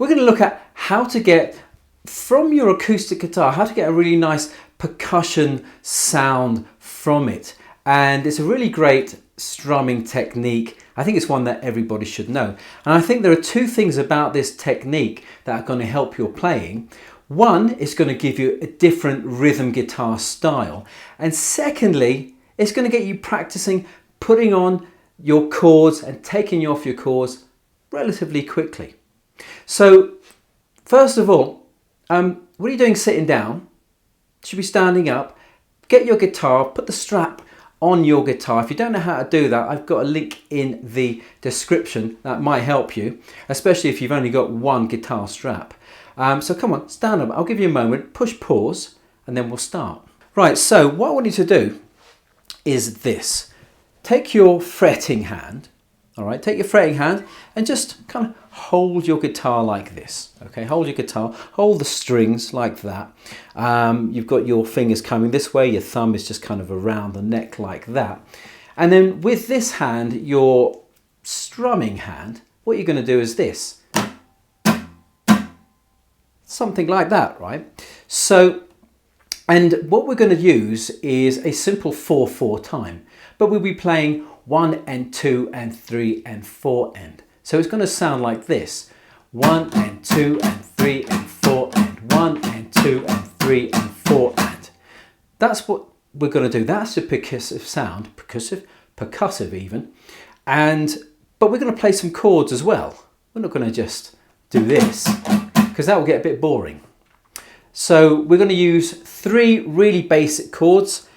we're going to look at how to get from your acoustic guitar, how to get a really nice percussion sound from it. And it's a really great strumming technique. I think it's one that everybody should know. And I think there are two things about this technique that are going to help your playing. One, it's going to give you a different rhythm guitar style. And secondly, it's going to get you practicing putting on your chords and taking off your chords relatively quickly. So first of all, what are you doing sitting down? You should be standing up. Get your guitar, put the strap on your guitar. If you don't know how to do that, I've got a link in the description that might help you, especially if you've only got one guitar strap. So come on, stand up. I'll give you a moment, push pause, and then we'll start. Right, so what I want you to do is this. Take your fretting hand, all right, take your fretting hand and just kind of hold your guitar like this, okay? Hold your guitar, hold the strings like that. You've got your fingers coming this way, your thumb is just kind of around the neck like that. And then with this hand, your strumming hand, what you're going to do is this. Something like that, right? So, and what we're going to use is a simple 4/4 time, but we'll be playing 1 and 2 and 3 and 4 and. So it's going to sound like this. 1 and 2 and 3 and 4 and 1 and 2 and 3 and 4 and. That's what we're going to do. That's a percussive sound, percussive even. But we're going to play some chords as well. We're not going to just do this because that will get a bit boring. So we're going to use 3 really basic chords: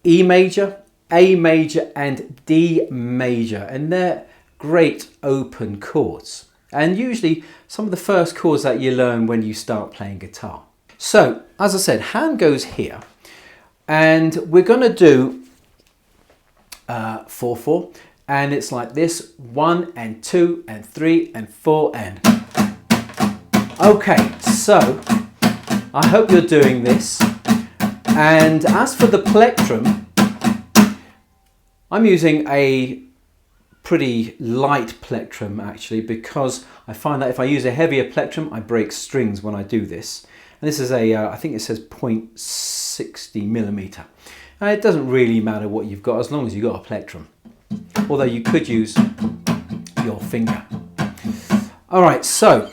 E major, A major and D major, and they're great open chords, and usually some of the first chords that you learn when you start playing guitar. So as I said, hand goes here, and we're going to do 4/4, and it's like this: 1 and 2 and 3 and 4 and. Okay, so I hope you're doing this. And as for the plectrum, I'm using a pretty light plectrum actually, because I find that if I use a heavier plectrum, I break strings when I do this. And this is a, I think it says 0.60 millimeter. And it doesn't really matter what you've got as long as you've got a plectrum. Although you could use your finger. All right, so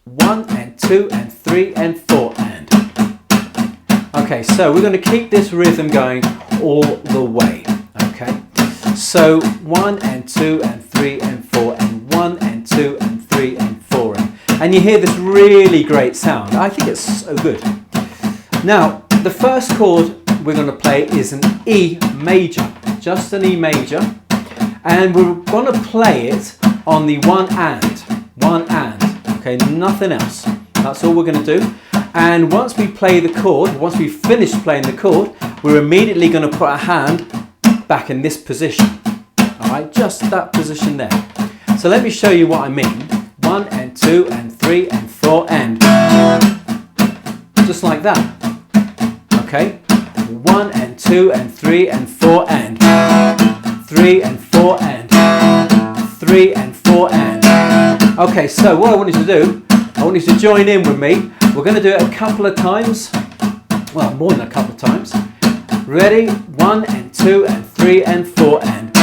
1 and 2 and 3 and 4 and. Okay, so we're going to keep this rhythm going all the way. Okay, so 1 and 2 and 3 and 4 and 1 and 2 and 3 and 4 and you hear this really great sound. I think it's so good. Now the first chord we're going to play is an E major, just an E major, and we're going to play it on the one and, okay, nothing else. That's all we're going to do. And once we play the chord, once we finish playing the chord, we're immediately going to put our hand back in this position. All right, just that position there. So let me show you what I mean. 1 and 2 and 3 and 4 and. Just like that. Okay. 1 and 2 and 3 and 4 and. 3 and 4 and. 3 and 4 and. Okay, so what I want you to do, I want you to join in with me. We're going to do it a couple of times. Well, more than a couple of times. Ready? 1 and 2 and 3 and 4 and.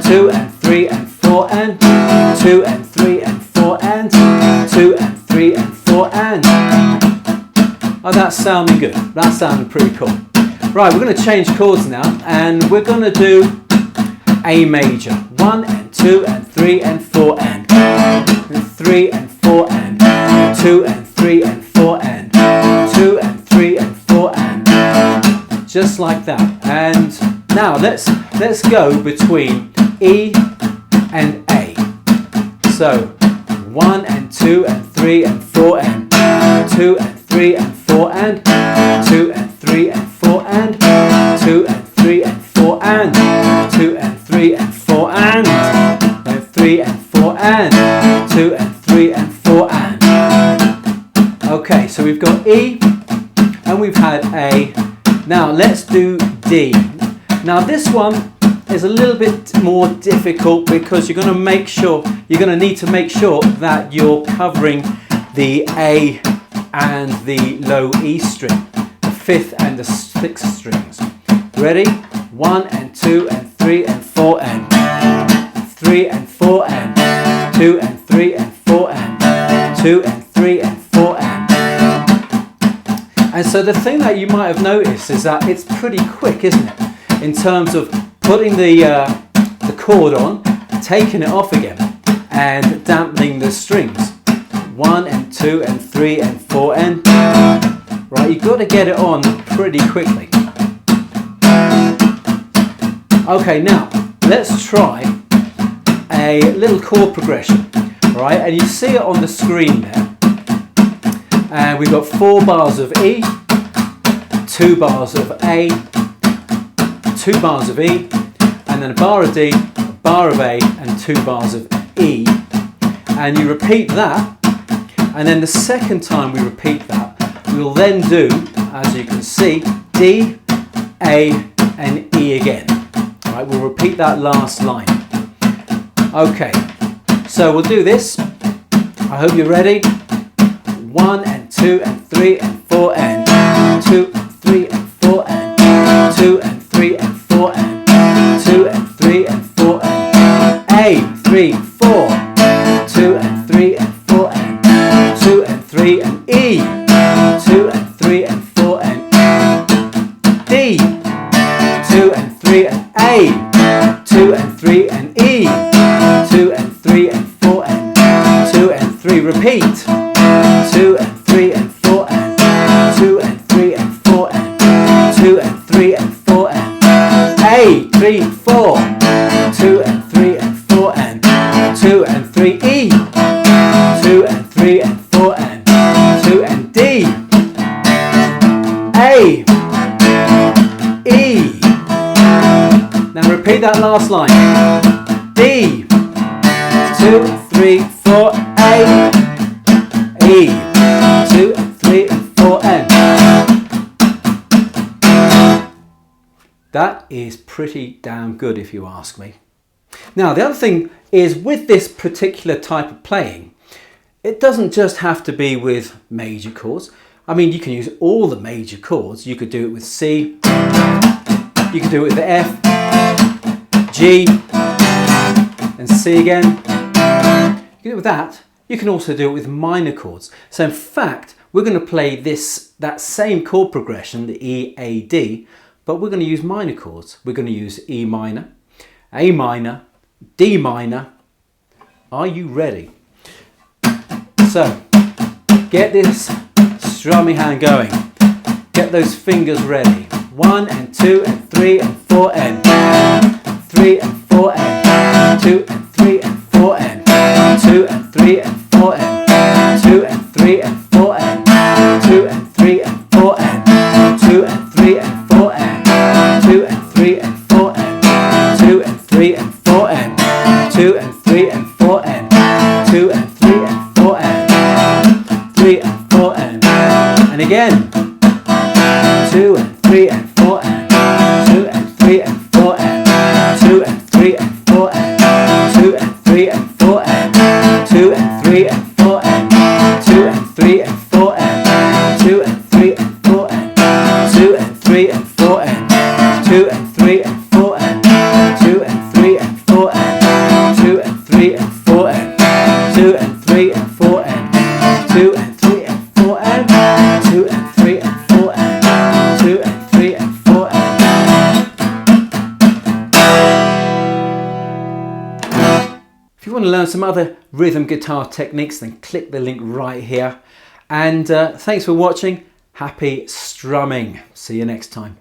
2 and 3 and 4 and. 2 and 3 and 4 and. 2 and 3 and 4 and. Oh, that's sounding good. That's sounding pretty cool. Right, we're going to change chords now, and we're going to do A major. 1 and 2 and 3 and 4 and. 3 and 4 and. 2 and 3 and 4 and. 2 and 3 and 4 and. Just like that. And now let's go between E and A. So 1 and 2 and 3 and 4 and. 2 and 3 and 4 and. 2 and 3 and 4 and. 2 and 3 and 4 and. 2 and 3 and 4 and. 3 and 4 and. 2 and 3 and 4 and. Okay, so we've got E and we've had A. Now let's do D. Now this one is a little bit more difficult because you're going to need to make sure that you're covering the A and the low E string, the 5th and the 6th strings. Ready? 1 and 2 and 3 and 4 and 3 and 4 and 2 and 3 and 4 and 2 and 3 and 4 and so the thing that you might have noticed is that it's pretty quick, isn't it? In terms of putting the chord on, taking it off again, and dampening the strings. 1 and 2 and 3 and 4 and right, you've got to get it on pretty quickly. Okay, now let's try a little chord progression, right? And you see it on the screen there. And we've got 4 bars of E, 2 bars of A, 2 bars of E, and then a bar of D, a bar of A, and 2 bars of E. And you repeat that, and then the second time we repeat that, we'll then do, as you can see, D, A, and E again. All right, we'll repeat that last line. Okay, so we'll do this. I hope you're ready. 1 and 2 and 3 and 4 and 2 and 3 and 4 and 2 and 3 and 4 and 2 and 3 and 4 and A, 3, 4, 2 and 3 and 4 and 2 and 3 and E, 2 and 3 and 4 and D, 2 and 3 and A, 2 and 3 and E, 2 and 3 and 4 and 2 and 3, repeat. 2 and 3 and 4 and 2 and 3 and 4 and 2 and 3 and 4 and A, 3, 4, 2 and 3 and 4 and 2 and 3 E, 2 and 3 and 4 and 2 and D, A, E. Now repeat that last line. D, 2, 3, 4, A, E, 2 and 3 and 4 and that is pretty damn good if you ask me. Now the other thing is, with this particular type of playing, it doesn't just have to be with major chords. I mean, you can use all the major chords. You could do it with C, you could do it with the F, G and C again. You can do it with that. You can also do it with minor chords. So in fact, we're going to play that same chord progression, the E, A, D, but we're going to use minor chords. We're going to use E minor, A minor, D minor. Are you ready? So, get this strumming hand going. Get those fingers ready. 1 and 2 and 3 and 4 and 3 and 4 and 2 and 3 and 4 and 2 and 3 and 4 and 2 and 3 and 4 and 2 and 3 and 4 and 2 and 3 and 4 and 2 and 3 and 4 and 2 and 3 and 4 and 2 and 3 and 4 and 2 and 3 and 4 and 3 and 4 and again 2 and 3 and 4 and 2 and 3 and 4 and 2 and 3 and 4 and 2 and 3 and 4 and 2 and 3 and 4 and 2 and 3 and 4 and 2 and 3 and 4 and 2 and 3 and 4 and 2 and 3 and 4 and 2 and 3 and 4 and 2 and 3 and 4 and 2 and 3 and 4 and 2 and 3 and 4 and 2 and 3 and 4 and 2 and 3 and 4 and if you want to learn some other rhythm guitar techniques, then click the link right here. And thanks for watching. Happy strumming. See you next time.